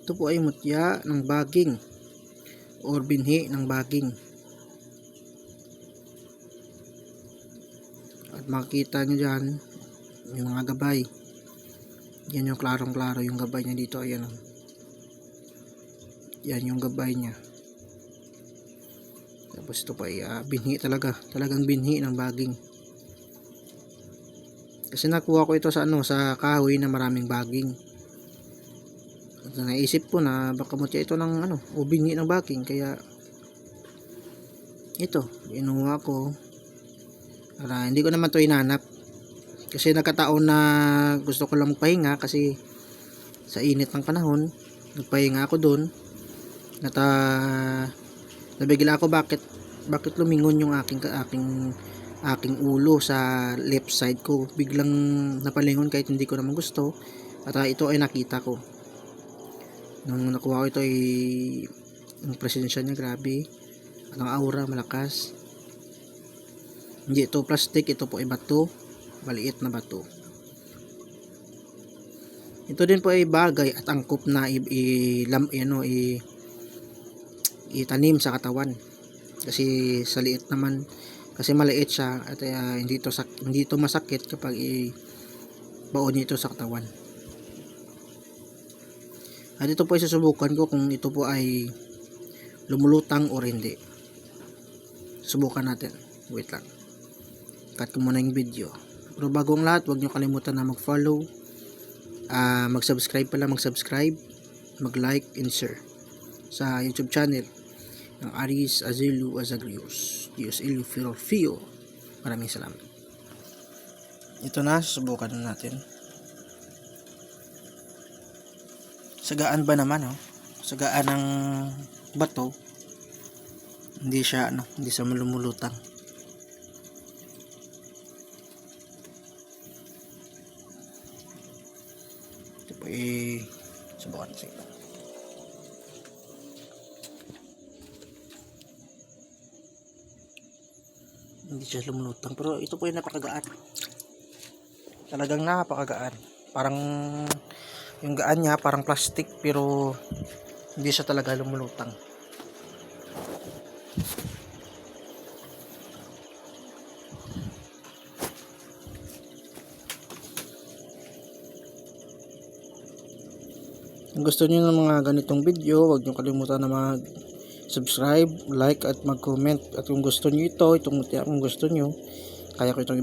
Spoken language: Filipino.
Ito po ay mutya ng baging or binhi ng baging. At makikita nyo dyan yung mga gabay. Yan yung klarong klaro yung gabay niya dito. Ayan, yan yung gabay niya. Tapos ito pa ay binhi talagang binhi ng baging. Kasi nakuha ko ito sa sa kahoy na maraming baging. At naisip ko na baka mutya ito ng o binhi ng baging, kaya ito inuha ko. Para hindi ko naman to inanap. Kasi nagkataon na gusto ko lang magpahinga kasi sa init ng panahon, nagpahinga ako doon. At nabigla ako bakit lumingon yung aking ulo sa left side ko. Biglang napalingon kahit hindi ko naman gusto. At ito ay nakita ko. Nung nakuha ko ito ay yung presensya niya grabe. At ang aura malakas. Hindi ito plastic, ito po ay bato. Maliit na bato. Ito din po ay bagay at angkop na itanim sa katawan. Kasi sa liit naman, kasi maliit siya at hindi ito masakit kapag baon nito sa katawan. At ito po ay susubukan ko kung ito po ay lumulutang o hindi. Subukan natin. Wait lang. Cut ko muna yung video. Pero bago ang lahat, huwag nyo kalimutan na mag-follow, mag-subscribe, mag-like and share sa YouTube channel ng Aris Azilu Azagrius Dios Ilio Fio. Maraming salamat. Ito na, susubukan na natin. Sagaan ba naman, sagaan ng bato. Hindi siya lumulutang. Ito po subukan sa ito. Hindi siya lumulutang, pero ito po ay napakagaan. Talagang napakagaan. Parang yung gaan niya parang plastic, pero hindi siya talaga lumulutang. Kung gusto niyo ng mga ganitong video, huwag niyo kalimutan na mag-subscribe, like at mag-comment. At kung gusto niyo itong mutya, kung gusto niyo, kaya ko itong